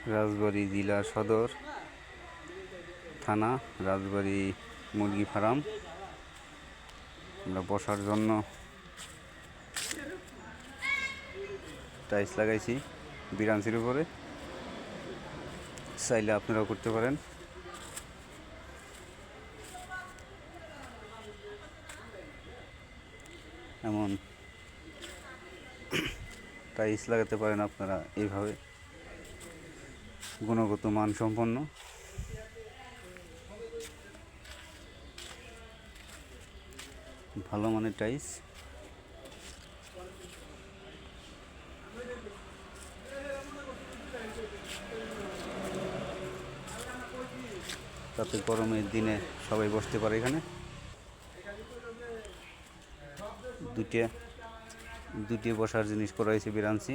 রাজবাড়ী জেলা সদর থানা, রাজবাড়ী মুরগি ফার্ম। আমরা বসার জন্য টাইলস লাগাইছি বিরাঞ্চির উপরে, চাইলে আপনারাও করতে পারেন। এমন টাইলস লাগাতে পারেন আপনারা এইভাবে, গুণগত মান সম্পন্ন। ভালো মানের টাইলস। তাতে গরমের দিনে সবাই বসতে পারে। এখানে দুটি বসার জিনিস করা হয়েছে বিরাঞ্চি।